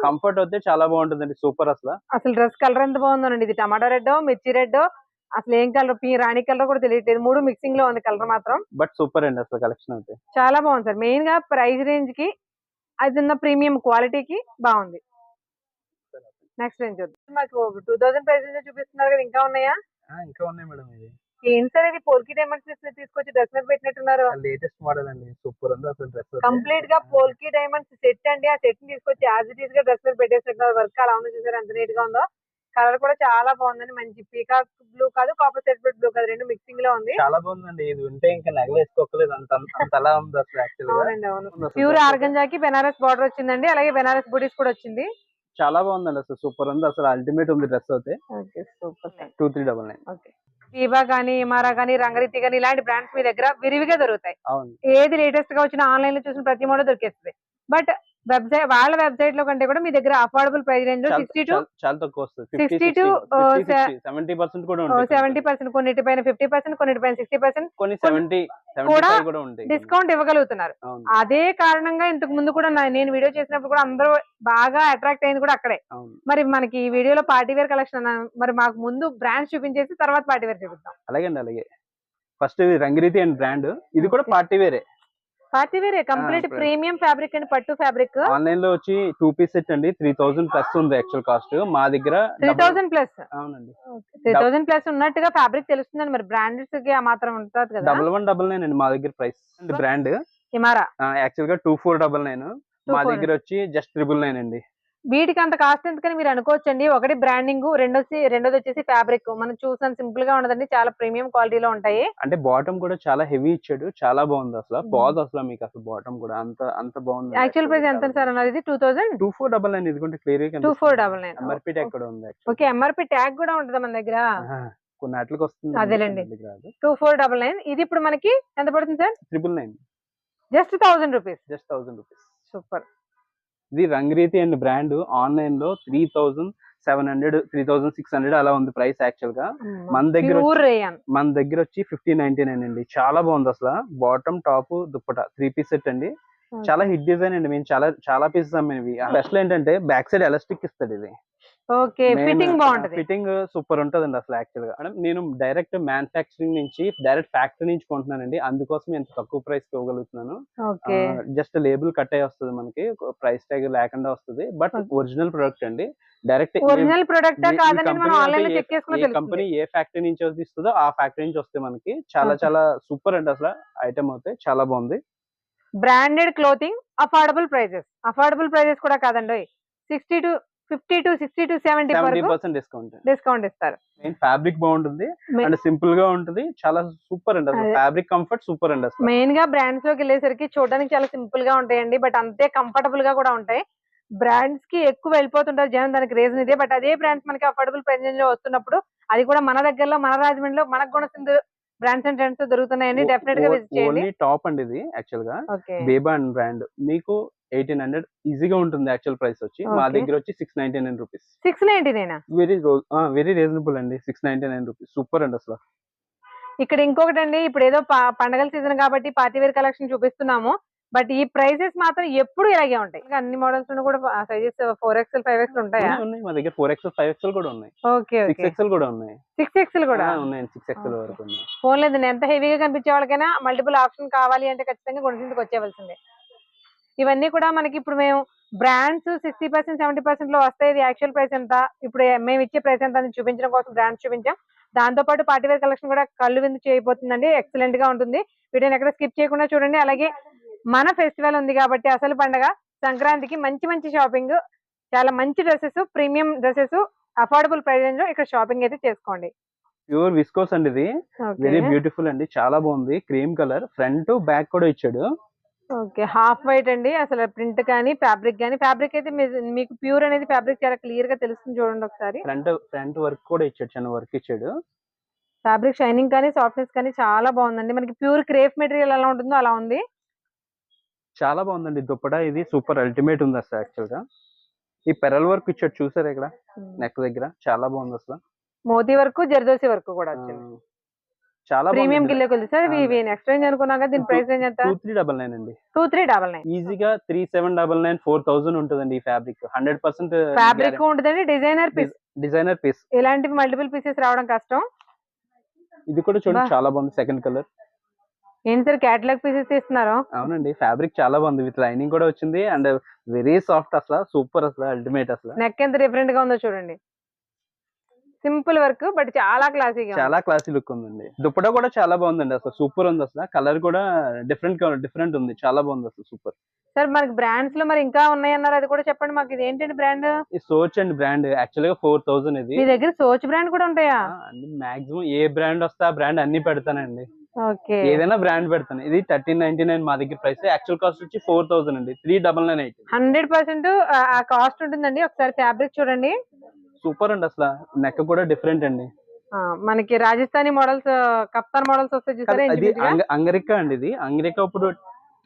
Speaker 2: కంఫర్ట్ అయితే చాలా బాగుంటుందండి. సూపర్ అసలు.
Speaker 1: అసలు డ్రెస్ కలర్ ఎంత బాగుందండి. ఇది టమాటో రెడ్, మిర్చి రెడ్, అసలు ఏం కలర్, రాణి కలర్ కూడా తెలియట్లేదు. 3 మిక్సింగ్ లో ఉంది కలర్ మాత్రం.
Speaker 2: బట్ సూపర్ అండి అసలు. కలెక్షన్ అయితే
Speaker 1: చాలా బాగుంది సార్. మెయిన్ గా ప్రైస్ రేంజ్ కి అది ఉన్న ప్రీమియం క్వాలిటీకి బాగుంది. నెక్స్ట్ రేంజ్ చూద్దాం. మాకు 2,000 ప్రైస్ రేంజ్ చూపిస్తున్నారు కదా, ఇంకా ఉన్నాయా?
Speaker 2: ఇంకా ఉన్నాయి మేడం. ఇది
Speaker 1: ఏంటి సార్, ఇది పోల్కి డైమండ్స్ తీసుకొచ్చి డ్రెస్ మీద పెట్టినట్టున్నారు.
Speaker 2: లేటెస్ట్ మోడల్ అండి. సూపర్ ఉంది అసలు డ్రెస్.
Speaker 1: కంప్లీట్ గా పోల్కి డైమండ్స్ సెట్ అండి. ఆ సెట్ ని తీసుకొచ్చి యాజ్ ఇట్ ఈస్ గా డ్రెస్ మీద పెట్టేసినట్టున్నారు. వర్క్ అలా ఉంది. చూసారు ఎంత నీట్ గా ఉందో. కలర్ కూడా చాలా బాగుందండి. మంచి పీకాక్ బ్లూ కాదు, కాపర్ సెట్ బ్లూ కాదు, రెండు మిక్సింగ్ లో ఉంది.
Speaker 2: చాలా బాగుందండి. ఇది ఉంటే ఇంకా నగలు వేసుకోకలేదు. అంత అలా ఉంది అసలు. యాక్చువల్లీ
Speaker 1: ప్యూర్ ఆర్గంజాకి బెనారస్ బార్డర్ వచ్చిందండి. అలాగే బెనారస్ బూటీస్ కూడా వచ్చింది.
Speaker 2: చాలా బాగుందండి అసలు. సూపర్ ఉంది అసలు. అల్టిమేట్ ఉంది డ్రెస్ అయితే.
Speaker 1: సూపర్.
Speaker 2: 2,399.
Speaker 1: ఫీబా గానీ, ఇమారా గానీ, రంగరీతి గానీ ఇలాంటి బ్రాండ్స్ మీ దగ్గర విరివిగా దొరుకుతాయి. ఏది లేటెస్ట్ గా వచ్చిన ఆన్లైన్ లో చూసిన ప్రతి మోడల్ దొరికేస్తుంది. బట్ వెబ్సైట్, వాళ్ళ వెబ్సైట్ లో కంటే కూడా మీ దగ్గర అఫోర్డబుల్ ప్రైస్ రేంజ్ లో 60 to
Speaker 2: చాలా తక్కువ వస్తుంది.
Speaker 1: 60 to
Speaker 2: 70% కూడా ఉంటుంది.
Speaker 1: 70%, కొన్నిటిపైన 50%, కొన్నిటిపైన 60%,
Speaker 2: కొన్ని 70% కూడా ఉంటాయి.
Speaker 1: డిస్కౌంట్ ఇవ్వగలుగుతున్నారు. అదే కారణంగా ఇంతకు ముందు కూడా నేను వీడియో చేసినప్పుడు కూడా అందరూ బాగా అట్రాక్ట్ అయింది కూడా అక్కడే. మరి మనకి ఈ వీడియోలో పార్టీ వేర్ కలెక్షన్ మరి మాకు ముందు బ్రాండ్స్ చూపించేసి తర్వాత పార్టీ వేర్ చూపిద్దాం.
Speaker 2: అలాగే అండి. అలాగే ఫస్ట్ ఇది రంగరీతి అండ్ బ్రాండ్. ఇది కూడా పార్టీ వేరే.
Speaker 1: పార్టీ వేరే కంప్లీట్ ప్రీమియం ఫ్యాబ్రిక్ అండ్ పట్టు ఫ్యాబ్రిక్.
Speaker 2: ఆన్లైన్ లో వచ్చి 2 పీస్ సెట్ అండి. 3,000 ప్లస్ ఉంది యాక్చువల్ కాస్ట్. మా దగ్గర
Speaker 1: 3,000 ప్లస్.
Speaker 2: అవునండి.
Speaker 1: 3,000 ప్లస్ ఉన్నట్టుగా ఫ్యాబ్రిక్ తెలుస్తుందండి. మరి బ్రాండ్స్ కి ఆ మాత్రం ఉంటుంది కదా.
Speaker 2: 1199 అండి మా దగ్గర ప్రైస్. బ్రాండ్
Speaker 1: ఇమారా
Speaker 2: యాక్చువల్ గా 2499. మా దగ్గర వచ్చి జస్ట్ 999 అండి.
Speaker 1: వీటికి అంత కాస్ట్ ఎందుకని మీరు అనుకోవచ్చండి. ఒకటి బ్రాండింగ్, రెండోది వచ్చేసి ఫ్యాబ్రిక్. మనం చూసాను సింపుల్ గా ఉండదండి, చాలా ప్రీమియం క్వాలిటీలో ఉంటాయి.
Speaker 2: అంటే బాటమ్ కూడా చాలా హెవీ ఇచ్చాడు. చాలా బాగుంది అసలు. బాగుంది అసలు. మీకు అసలు బాటమ్ కూడా అంత బాగుంది.
Speaker 1: యాక్చువల్ ప్రైస్ ఎంత సార్ అన్నది? ఇది
Speaker 2: 2499. ఇదిగోండి క్లియర్ గా
Speaker 1: 2499.
Speaker 2: ఎంఆర్పీ ట్యాగ్ కూడా ఉంది.
Speaker 1: ఓకే, ఎంఆర్పీ ట్యాగ్ కూడా ఉంటుందా మన దగ్గర?
Speaker 2: కొన్ని వాటికి వస్తుంది.
Speaker 1: అదేలేండి. 2499. ఇది ఇప్పుడు మనకి ఎంత పడుతుంది sir?
Speaker 2: 999.
Speaker 1: Just 1,000 rupees.
Speaker 2: Just 1,000 rupees.
Speaker 1: Super.
Speaker 2: ఇది రంగరీతి అండ్ బ్రాండ్. ఆన్లైన్ లో 3,700, 3,600 అలా ఉంది ప్రైస్. యాక్చువల్ గా మన దగ్గర వచ్చి 1,599 అండి. చాలా బాగుంది అసలు. Bottom, top, dupatta 3 piece set అండి. చాలా హిట్ డిజైన్ అండి. మేము చాలా పీసెస్ అమ్మినవి. స్పెషల్ ఏంటంటే బ్యాక్ సైడ్ ఎలాస్టిక్ ఇస్తాడు. ఇది
Speaker 1: ఓకే, ఫిట్టింగ్ బాగుంటది.
Speaker 2: ఫిట్టింగ్ సూపర్ ఉంటదండి అసలు యాక్చువల్ గా. నేను డైరెక్ట్ మ్యానుఫాక్చరింగ్ నుంచి డైరెక్ట్ ఫ్యాక్టరీ నుంచి కొంటున్నానండి, అందుకోసం ఎంత తక్కువ ప్రైస్ ఇవ్వగలుగుతున్నాను.
Speaker 1: ఓకే,
Speaker 2: జస్ట్ లేబుల్ కట్ అయ్యి వస్తుంది మనకి, ప్రైస్ ట్యాగ్ లేకుండా వస్తుంది, బట్ ఒరిజినల్ ప్రొడక్ట్ అండి. డైరెక్ట్
Speaker 1: ఒరిజినల్ ప్రొడక్ట్ కాదని మనం ఆన్లైన్ లో చెక్ చేసుకున్నా
Speaker 2: ఏ కంపెనీ ఏ ఫ్యాక్టరీ నుంచి వస్తుందో ఆ ఫ్యాక్టరీ నుంచి వస్తే మనకి చాలా చాలా సూపర్ అండి అసలు. ఐటమ్ అయితే చాలా బాగుంది.
Speaker 1: బ్రాండెడ్ క్లోతింగ్, అఫోర్డబుల్ ప్రైజెస్ కూడా కాదండి. 60 to 50 to 60 to 70%
Speaker 2: 70%
Speaker 1: డిస్కౌంట్ ఇస్తారు.
Speaker 2: ఫ్యాబ్రిక్ బాగుంటుంది అండ్ సింపుల్ గా ఉంటుంది, చాలా సూపర్ అండి అసలు. ఫ్యాబ్రిక్ కంఫర్ట్ సూపర్ అండి అసలు.
Speaker 1: మెయిన్ గా బ్రాండ్స్ లోకి వెళ్ళేసరికి చూడడానికి చాలా సింపుల్ గా ఉంటాయండి, బట్ అంతే కంఫర్టబుల్ గా కూడా ఉంటాయి. బ్రాండ్స్ కి ఎక్కువ వెళ్ళిపోతుంటారు జనం, దానికి రీజన్ ఇదే. బట్ అదే బ్రాండ్స్ మనకి అఫోర్డబుల్ ప్రైస్ లో వస్తున్నప్పుడు, అది కూడా మన దగ్గరలో, మన రాజమండ్రిలో, మనకు గుణసింధు బ్రాండ్స్ అండ్ ట్రెండ్స్ దొరుకుతున్నాయండి. డెఫినెట్ గా విజిట్ చేయండి.
Speaker 2: ఓన్లీ టాప్ అండి ఇది యాక్చువల్ గా. బేబా అండ్ బ్రాండ్ మీకు 1800 ఈజీగా ఉంటుంది యాక్చువల్ ప్రైస్ వచ్చి. మా దగ్గర వచ్చి 699 రూపీస్.
Speaker 1: 699
Speaker 2: వెరీ రీజనబుల్ అండి. 699 రూపీస్ సూపర్ అండి అసలు.
Speaker 1: ఇక్కడ ఇంకొకటి అండి, ఇప్పుడు ఏదో పండగల సీజన్ కాబట్టి పార్టీ వేర్ కలెక్షన్ చూపిస్తున్నాము, బట్ ఈ ప్రైసెస్ మాత్రం ఎప్పుడు ఇలాగే ఉంటాయి. అన్ని మోడల్స్ కూడా సైజెస్ 4XL 5XL ఉంటాయా?
Speaker 2: ఉన్నాయి మా దగ్గర 4XL 5XL కూడా ఉన్నాయి.
Speaker 1: ఓకే,
Speaker 2: 6XL కూడా ఉన్నాయి.
Speaker 1: 6XL కూడా
Speaker 2: ఉన్నాయి. 6XL వరకు ఉన్నాయి.
Speaker 1: ఫోన్ లేదు, ఎంత హెవీగా కనిపించే వాళ్ళకైనా మల్టిపుల్ ఆప్షన్ కావాలి అంటే ఖచ్చితంగా గుణసింధుకి వచ్చేవలసిందే. ఇవన్నీ కూడా మనకి ఇప్పుడు మేము బ్రాండ్స్ 60% 70% లో వస్తాయి. ఇది యాక్చువల్ ప్రైస్ ఎంత, ఇప్పుడు మేము ఇచ్చే ప్రైస్ ఎంత అని చూపించడం కోసం బ్రాండ్స్ చూపించాం. దాంతో పాటు పార్టీ వేర్ కలెక్షన్ కూడా కళ్ళు విందు చేయబోతుందండి. ఎక్సలెంట్ గా ఉంటుంది. వీడియోని ఎక్కడ స్కిప్ చేయకుండా చూడండి. అలాగే మన ఫెస్టివల్ ఉంది కాబట్టి, అసలు పండగ సంక్రాంతికి మంచి మంచి షాపింగ్, చాలా మంచి dresses, premium dresses, affordable price లో ఇక్కడ షాపింగ్ అయితే చేసుకోండి.
Speaker 2: ప్యూర్ విస్కోస్ అండి ఇది. వెరీ బ్యూటిఫుల్ అండి, చాలా బాగుంది. క్రీమ్ కలర్, ఫ్రంట్ బ్యాక్ కూడా ఇచ్చాడు.
Speaker 1: ఓకే, హాఫ్ వైట్ అండి. అసలు ప్రింట్ కానీ ఫ్యాబ్రిక్ అయితే మీకు ప్యూర్ అనేది ఫ్యాబ్రిక్ చాలా క్లియర్ గా తెలుస్తుంది. చూడండి ఒకసారి.
Speaker 2: ఫ్రంట్ వర్క్ కూడా ఇచ్చాడు, చిన్న వర్క్ ఇచ్చాడు.
Speaker 1: ఫ్యాబ్రిక్ షైనింగ్ కానీ సాఫ్ట్నెస్ కానీ చాలా బాగుందండి. మనకి ప్యూర్ క్రేప్ మెటీరియల్ ఎలా ఉంటుందో అలా ఉంది.
Speaker 2: చాలా బాగుందండి దుప్పటా ఇది, సూపర్ అల్టిమేట్ ఉంది అసలు యాక్చువల్ గా. ఈ పెరల్ వర్క్ ఇచ్చాడు చూసారు ఇక్కడ నెక్ దగ్గర, చాలా బాగుంది అసలు.
Speaker 1: మోతీ వర్క్, జర్దోసి వర్క్ కూడా
Speaker 2: చాలా
Speaker 1: ప్రీమియం గిల్లె సార్. ఇవి నెక్స్ట్ రేంజ్ అనుకున్నాం కదా, దీని ప్రైస్ రేంజ్ ఎంత?
Speaker 2: 2399 అండి.
Speaker 1: 2399
Speaker 2: ఈజీగా 3799 4000 ఉంటుందండి. ఈ ఫ్యాబ్రిక్ 100%
Speaker 1: ఫ్యాబ్రిక్ ఉంటుందండి. Designer piece. ఇలాంటివి మల్టిపుల్ పీసెస్ రావడం కష్టం.
Speaker 2: ఇది కూడా చూడండి, చాలా బాగుంది. Second colour.
Speaker 1: ఏంటి సార్ క్యాటలాగ్ పీసెస్ తీస్తున్నారు?
Speaker 2: అవునండి, ఫ్యాబ్రిక్ చాలా బాగుంది, విత్ లైనింగ్ కూడా వచ్చింది అండ్ వెరీ సాఫ్ట్ అసలు, సూపర్ అసలు, అల్టిమేట్ అసలు.
Speaker 1: నెక్ ఎంత డిఫరెంట్ గా ఉందో చూడండి. సింపుల్ వర్క్ బట్ చాలా క్లాసీ
Speaker 2: లుక్ ఉందండి. దుప్పటా కూడా చాలా బాగుందండి అసలు, సూపర్ ఉంది అసలు. కలర్ కూడా డిఫరెంట్ ఉంది, చాలా బాగుంది అసలు, సూపర్.
Speaker 1: సార్ మనకి బ్రాండ్స్ లో మరి ఇంకా ఉన్నాయన్నారు, అది కూడా చెప్పండి మాకు. ఇది ఏంటండి బ్రాండ్?
Speaker 2: సోచ్ అండి బ్రాండ్. యాక్చువల్ గా 4000 ఇది.
Speaker 1: మీ దగ్గర సోచ్ బ్రాండ్ కూడా ఉంటాయా?
Speaker 2: మాక్సిమం ఏ బ్రాండ్ వస్తే ఆ బ్రాండ్ అన్ని పెడతానండి.
Speaker 1: ఓకే,
Speaker 2: ఏదైనా బ్రాండ్ పెడతాను. ఇది 1399 మా దగ్గర ప్రైస్. యాక్చువల్ కాస్ట్ వచ్చి 4000 అండి. 3998.
Speaker 1: 100% ఆ కాస్ట్ ఉంటుందండి. ఒకసారి ఫ్యాబ్రిక్ చూడండి,
Speaker 2: సూపర్ అండి అసలు. నెక్ కూడా డిఫరెంట్ అండి.
Speaker 1: మనకి రాజస్థానీ మోడల్స్, కప్తాన్ మోడల్స్ వస్తాయి చూసారా?
Speaker 2: అది అంగరికా అండి. ఇది అంగరికా ఇప్పుడు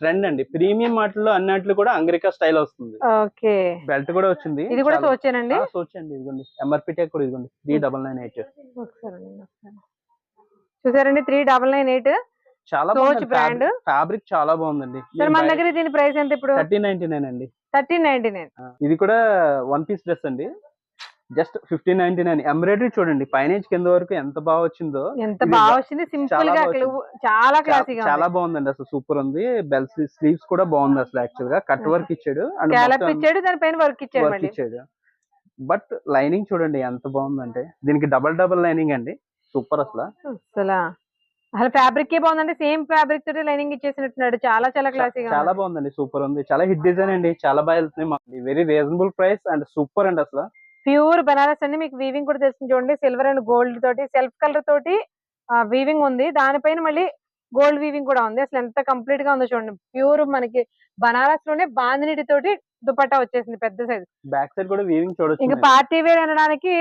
Speaker 2: ట్రెండ్ అండి. ప్రీమియం వాటిలో అన్నట్లు కూడా అంగరికా స్టైల్ వస్తుంది.
Speaker 1: ఓకే,
Speaker 2: బెల్ట్ కూడా వచ్చింది.
Speaker 1: ఇది కూడా సోచేనండి.
Speaker 2: సోచండి, ఇదిగోండి. ఎంఆర్పి ట్యాగ్ కూడా ఇదిగోండి 3998.
Speaker 1: చూసారండి, 3998.
Speaker 2: చాలా బాగుంది బ్రాండ్. ఫ్యాబ్రిక్ చాలా బాగుందండి.
Speaker 1: మన దగ్గర దీని ప్రైస్ ఎంత ఇప్పుడు?
Speaker 2: 1399 అండి.
Speaker 1: 1399.
Speaker 2: ఇది కూడా వన్ పీస్ డ్రెస్ అండి. జస్ట్ 1599. ఎంబ్రాయిడరీ చూడండి, పైన కింద వరకు ఎంత బాగా వచ్చిందో.
Speaker 1: సింపుల్ గా చాలా క్లాసీగా,
Speaker 2: చాలా బాగుందండి అసలు, సూపర్ ఉంది. బెల్ స్లీవ్స్ కూడా బాగుంది అసలు. యాక్చువల్ గా కట్ వర్క్ ఇచ్చాడు,
Speaker 1: దానిపైన వర్క్ ఇచ్చాడు.
Speaker 2: బట్ లైనింగ్ చూడండి ఎంత బాగుందంటే, దీనికి డబల్ లైనింగ్ అండి, సూపర్ అసలు.
Speaker 1: అసలు ఫ్యాబ్రిక్ బాగుందండి. సేమ్ ఫ్యాబ్రిక్ తోటి లైనింగ్ ఇచ్చేసినట్టున్నాడు. చాలా క్లాసీగా,
Speaker 2: చాలా బాగుందండి, సూపర్ ఉంది. చాలా హిట్ డిజైన్ అండి, చాలా బాగా వెళ్తుంది. Very reasonable price and super అండి అసలు.
Speaker 1: ప్యూర్ బనారస్ అండి. మీకు వీవింగ్ కూడా తెలుస్తుంది చూడండి, సిల్వర్ అండ్ గోల్డ్ తోటి, సెల్ఫ్ కలర్ తోటి వీవింగ్ ఉంది. దానిపైన మళ్ళీ గోల్డ్ వీవింగ్ కూడా ఉంది. అసలు ఎంత కంప్లీట్ గా ఉందో చూడండి. ప్యూర్ మనకి బనారస్ లోనే బాందినీటి తోటి దుపట్టా వచ్చేసింది, పెద్ద సైజ్.
Speaker 2: బ్యాక్ సైడ్ కూడా వీవింగ్ చూడొచ్చు.
Speaker 1: ఇంకా పార్టీ వేర్ అనడానికి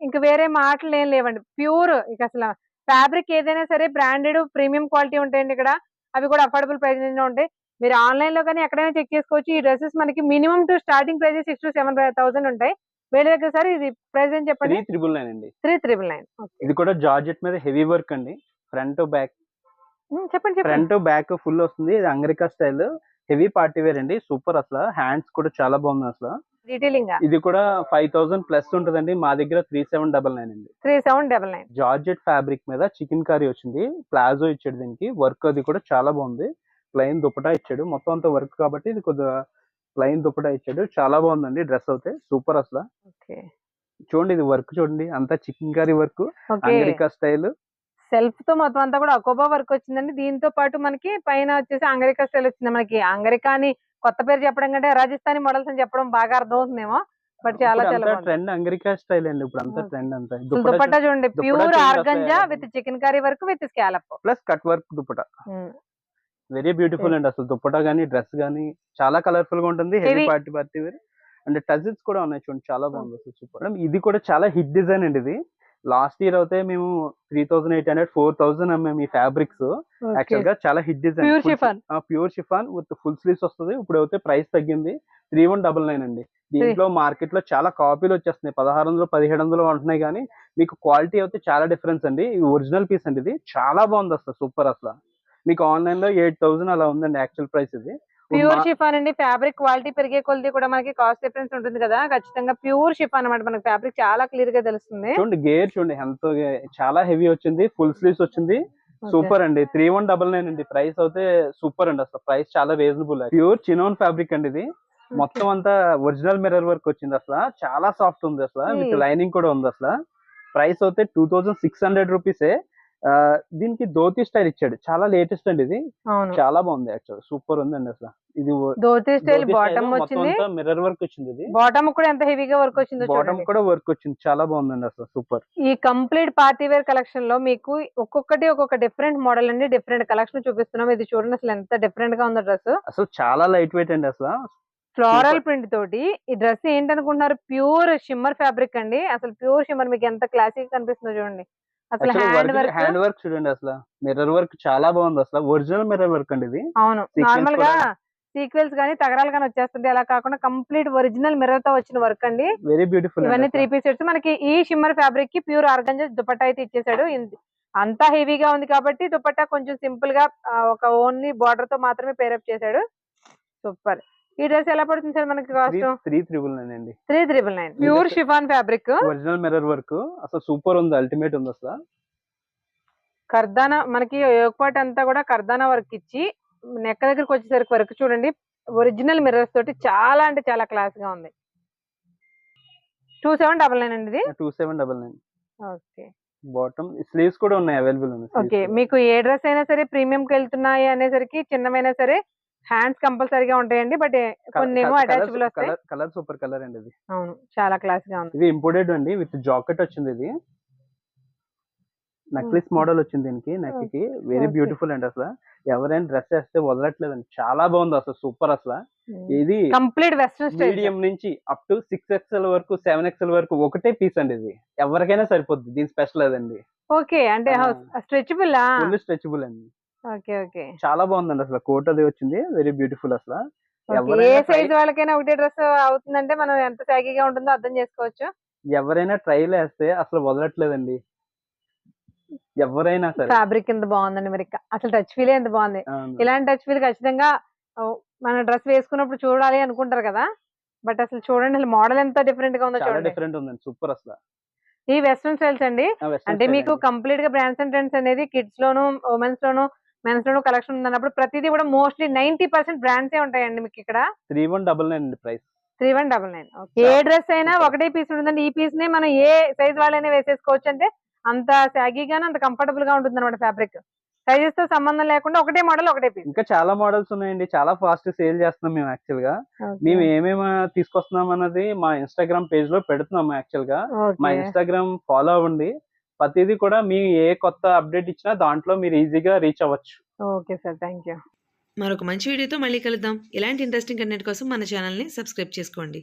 Speaker 1: ఇంకా వేరే మాటలు ఏం లేవండి. ప్యూర్. ఇక అసలు ఫ్యాబ్రిక్ ఏదైనా సరే బ్రాండెడ్ ప్రీమియం క్వాలిటీ ఉంటాయండి ఇక్కడ. అవి కూడా అఫోర్డబుల్ ప్రైస్ ఉంటాయి. మీరు ఆన్లైన్ లో కానీ ఎక్కడైనా చెక్ చేసుకోవచ్చు. ఈ డ్రెస్సెస్ మనకి minimum to starting price 6,000 to 7,000 ఉంటాయి. వేరే దగ్గర సార్ ఇది ప్రైస్ ఏం చెప్పండి?
Speaker 2: 3,999 అండి.
Speaker 1: 3,999.
Speaker 2: ఇది కూడా జార్జెట్ మీద హెవీ వర్క్ అండి. ఫ్రంట్ బ్యాక్
Speaker 1: చెప్పండి.
Speaker 2: ఫ్రంట్ బ్యాక్ ఫుల్ వస్తుంది. ఇది అంగరికా స్టైల్ హెవీ పార్టీ వేర్ అండి, సూపర్ అసలు. హ్యాండ్స్ కూడా చాలా బాగుంది అసలు.
Speaker 1: డీటెయిలింగ్
Speaker 2: ఇది కూడా 5000 ప్లస్ ఉంటదండి. మా దగ్గర 3799 అండి.
Speaker 1: 3799.
Speaker 2: జార్జెట్ ఫ్యాబ్రిక్ మీద చికెన్ కర్రీ వచ్చింది. ప్లాజో ఇచ్చాడు దీనికి. వర్క్ అది కూడా చాలా బాగుంది. ప్లెయిన్ దుపట్టా ఇచ్చాడు. మొత్తం అంతా వర్క్ కాబట్టి ఇది కొద్దిగా ప్లెయిన్ దుపట్టా ఇచ్చాడు. చాలా బాగుందండి డ్రెస్ అయితే సూపర్ అసలు.
Speaker 1: ఓకే.
Speaker 2: చూడండి ఇది వర్క్ చూడండి. అంతా chicken curry work,
Speaker 1: okay.
Speaker 2: Angrakha style.
Speaker 1: Self తో మొత్తం అంతా కూడా అకోబా వర్క్ వచ్చిందండి. దీంతో పాటు మనకి పైన వచ్చేసి అంగరికా స్టైల్ వచ్చింది. మనకి అంగరికా అని కొత్త పేరు చెప్పడం కంటే రాజస్థానీ మోడల్స్ అని చెప్పడం బాగా అర్థం అవుతుందేమో. బట్ చాలా చాలా బాగుంది.
Speaker 2: ట్రెండ్ అంగరికా స్టైల్ అండి ఇప్పుడు అంతా ట్రెండ్ అంతా.
Speaker 1: దుపట్టా చూడండి,
Speaker 2: దుపట్టా
Speaker 1: ప్యూర్
Speaker 2: చూడండి
Speaker 1: ఆర్గంజా
Speaker 2: అసలు
Speaker 1: with chicken curry work with scallop.
Speaker 2: Plus cut work dupatta. Very beautiful అండి అసలు. దుపట్టా గానీ డ్రెస్ గానీ చాలా కలర్ఫుల్ గా ఉంటుంది. Heavy
Speaker 1: Heavy.
Speaker 2: Party wear and tassels కూడా ఉన్నాయి చూడండి. చాలా బాగుంది అసలు సూపర్. ఇది కూడా చాలా హిట్ డిజైన్ అండి. ఇది లాస్ట్ ఇయర్ అయితే మేము 3800 4000 అమ్మాము ఈ ఫ్యాబ్రిక్స్. యాక్చువల్ గా చాలా hit design.
Speaker 1: Pure chiffon.
Speaker 2: Pure chiffon with full sleeves వస్తుంది. ఇప్పుడు అయితే ప్రైస్ తగ్గింది 3199 అండి. దీంట్లో మార్కెట్ లో చాలా కాపీలు వచ్చేస్తున్నాయి. 1600 1700 ఉంటున్నాయి కానీ మీకు క్వాలిటీ అయితే చాలా డిఫరెన్స్ అండి. ఇది ఒరిజినల్ పీస్ అండి. ఇది చాలా బాగుంది అసలు సూపర్ అసలు. మీకు ఆన్లైన్ లో 8000 అలా ఉందండి యాక్చువల్ ప్రైస్. ఇది
Speaker 1: ప్యూర్ షిఫాన్ అండి. ఫ్యాబ్రిక్ క్వాలిటీ పెరిగే కొలది కూడా మనకి కాస్ట్ డిఫరెన్స్ ఉంటుంది కదా. ఖచ్చితంగా ప్యూర్ షిఫాన్ అన్నమాట. మనకి ఫ్యాబ్రిక్ చాలా క్లియర్ గా తెలుస్తుంది.
Speaker 2: చూడండి గేర్ చూడండి ఎంత చాలా హెవీ వచ్చింది. ఫుల్ స్లీవ్స్ వచ్చింది. సూపర్ అండి. 3199 అండి. ప్రైస్ అయితే సూపర్ అండి అసలు. ప్రైస్ చాలా రీజనబుల్. ప్యూర్ చినోన్ ఫ్యాబ్రిక్ అండి. ఇది మొత్తం అంతా ఒరిజినల్ మిర్రర్ వర్క్ వచ్చింది అసలు. చాలా సాఫ్ట్ ఉంది అసలు. విత్ లైనింగ్ కూడా ఉంది అసలు. ప్రైస్ అయితే 2600 రూపీసే. దీనికి ధోతి స్టైల్ ఇచ్చాడు. చాలా లేటెస్ట్ అండి ఇది. చాలా బాగుంది యాక్చువల్. సూపర్ ఉంది అండి అసలు. ఇది
Speaker 1: ధోతి స్టైల్ బాటమ్ వచ్చింది.
Speaker 2: మిర్రర్ వర్క్ వచ్చింది. ఇది
Speaker 1: బాటమ్ కూడా ఎంత హెవీగా వర్క్ వచ్చిందో
Speaker 2: బాటమ్
Speaker 1: చూడండి.
Speaker 2: కూడా వర్క్ వచ్చింది. చాలా బాగుందండి అసలు సూపర్.
Speaker 1: ఈ కంప్లీట్ పార్టీ వేర్ కలెక్షన్ లో మీకు ఒక్కొక్క డిఫరెంట్ మోడల్ అండి, డిఫరెంట్ కలెక్షన్ చూపిస్తున్నాం. ఇది చూడండి అసలు ఎంత డిఫరెంట్ గా ఉందో డ్రెస్.
Speaker 2: అసలు చాలా లైట్ వెయిట్ అండి అసలు.
Speaker 1: ఫ్లోరల్ ప్రింట్ తోటి ఈ డ్రెస్ ఏంటనుకుంటున్నారు? ప్యూర్ షిమ్మర్ ఫ్యాబ్రిక్ అండి. అసలు ప్యూర్ షిమ్మర్ మీకు ఎంత క్లాసిక్ కనిపిస్తుందో చూడండి. అసలు
Speaker 2: హ్యాండ్ వర్క్ చూడండి అసలు. మిర్రర్ వర్క్ చాలా బాగుంది అసలు. ఒరిజినల్ మిర్రర్ వర్క్ అండి ఇది.
Speaker 1: అవును, నార్మల్ గా సీక్వెల్స్ గానీ తగరాలు గానీ వచ్చేస్తుంది. అలా కాకుండా కంప్లీట్ ఒరిజినల్ మిర్రర్ తో వచ్చిన వర్క్ అండి.
Speaker 2: Very beautiful.
Speaker 1: ఇవన్నీ 3 పీస్ సెట్స్. మనకి ఈ షిమ్మర్ ఫ్యాబ్రిక్ కి ప్యూర్ ఆర్గంజా దుపట్టా అయితే ఇచ్చేసాడు. అంతా హెవీగా ఉంది కాబట్టి దుపట్టా కొంచెం సింపుల్ గా ఒక ఓన్లీ బార్డర్ తో మాత్రమే పేరప్ చేశాడు. సూపర్. ఈ డ్రెస్ ఎలా పడుతుంది సార్ మనకి కాస్ట్?
Speaker 2: 3399 అండి.
Speaker 1: 3399. Pure chiffon fabric,
Speaker 2: original mirror work అసలు సూపర్ ఉంది. అల్టిమేట్ ఉంది అసలు.
Speaker 1: కర్దానా మనకి యోగపాట్ అంతా కూడా కర్దానా వర్క్ ఇచ్చి నెక్ దగ్గరకు వచ్చేసరికి వర్క్ చూడండి. ఒరిజినల్ మిర్రర్స్ తోటి చాలా అంటే చాలా క్లాస్ గా ఉంది. 2799 అండి ఇది.
Speaker 2: 2799.
Speaker 1: ఓకే.
Speaker 2: బాటమ్ స్లీవ్స్ కూడా ఉన్నాయి, అవైలబుల్ ఉన్నాయి.
Speaker 1: ఓకే, మీకు ఏ డ్రెస్ అయినా సరే ప్రీమియం కి వెళ్తున్నాయి అనేసరికి చిన్నమైనా సరే హ్యాండ్స్ కంపల్సరీగా ఉంటాయండి. బట్ కొన్ని ఏమో అటాచబుల్ వస్తాయి.
Speaker 2: కలర్ సూపర్ కలర్ అండి ఇది.
Speaker 1: అవును, చాలా క్లాస్ గా ఉంది.
Speaker 2: ఇది ఇంపోర్టెడ్ అండి విత్ జాకెట్ వచ్చింది. ఇది నెక్లెస్ మోడల్ వచ్చింది దీనికి నెక్ కి. వెరీ బ్యూటిఫుల్ అండి అసలు. ఎవరైనా డ్రెస్ వేస్తే వదలట్లేదండి. చాలా బాగుంది అసలు సూపర్ అసలు. ఇది
Speaker 1: కంప్లీట్ వెస్టర్న్ స్టైల్.
Speaker 2: మీడియం నుంచి అప్ టు 6XL వరకు 7XL వరకు ఒకటే పీస్ అండి. ఇది ఎవరికైనా సరిపోద్ది. దీని స్పెషల్ అదండి.
Speaker 1: ఓకే, అంటే స్ట్రెచబుల్.
Speaker 2: ఫుల్ స్ట్రెచబుల్ అండి.
Speaker 1: ఓకే ఓకే,
Speaker 2: చాలా బాగుందండి అసలు. కోట్ అది వచ్చింది. వెరీ బ్యూటిఫుల్ అసలు.
Speaker 1: ఏ సైజ్ వాళ్ళకైనా ఒకటే డ్రెస్ అవుతుందంటే మనం ఎంత సాగిగా ఉంటుందో అర్థం చేసుకోవచ్చు.
Speaker 2: ఎవరైనా ట్రైల్ వేస్తే అసలు వదలట్లేదండి. ఎవరైనా సరే.
Speaker 1: ఫ్యాబ్రిక్ ఎంత బాగుందండి మరి. అసలు టచ్ ఫీల్ ఎంత బాగుంది. ఇలాంటి టచ్ ఫీల్ ఖచ్చితంగా మన డ్రెస్ వేసుకున్నప్పుడు చూడాలి అనుకుంటారు కదా. బట్ అసలు చూడండి అసలు మోడల్ ఎంత డిఫరెంట్ గా ఉందో చూడండి.
Speaker 2: డిఫరెంట్ ఉందండి. సూపర్ అసలు.
Speaker 1: ఈ వెస్ట్రన్ స్టైల్స్ అండి. అంటే మీకు కంప్లీట్ గా బ్రాండ్స్ అండ్ ట్రెండ్స్ అనేది కిడ్స్ లోను, ఉమెన్స్ లోను, మెన్స్ లోను కలెక్షన్ ఉందన్నప్పుడు ప్రతిదీ కూడా మోస్ట్లీ 90% బ్రాండ్సే ఉంటాయండి మీకు ఇక్కడ.
Speaker 2: 3199 ప్రైస్.
Speaker 1: 3199. ఏ డ్రెస్ అయినా ఒకటే పీస్ ఉంటుందండి. ఈ పీస్ ని మనం ఏ సైజ్ వాళ్ళైనా వేసేసుకోవచ్చు. అంటే అంత సాగీగానే అంత కంఫర్టబుల్ గా ఉంటుంది అనమాట. ఫ్యాబ్రిక్ సైజెస్ తో సంబంధం లేకుండా ఒకటే మోడల్ ఒకటే పీస్.
Speaker 2: ఇంకా చాలా మోడల్స్ ఉన్నాయండి. చాలా ఫాస్ట్ సేల్ చేస్తున్నాం మేము యాక్చువల్ గా. మేము ఏమేమి తీసుకొస్తున్నాం అన్నది మా ఇన్స్టాగ్రామ్ పేజ్ లో పెడుతున్నాం యాక్చువల్ గా. మా ఇన్స్టాగ్రామ్ ఫాలో అవ్వండి. ప్రతిదీ కూడా మీ ఏ కొత్త అప్డేట్ ఇచ్చినా దాంట్లో మీరు ఈజీగా రీచ్ అవ్వచ్చు.
Speaker 1: Okay sir, thank you.
Speaker 3: మరొక మంచి వీడియోతో మళ్ళీ కలుద్దాం. ఇలాంటి ఇంట్రెస్టింగ్ కంటెంట్ కోసం మన ఛానల్ని సబ్స్క్రైబ్ చేసుకోండి.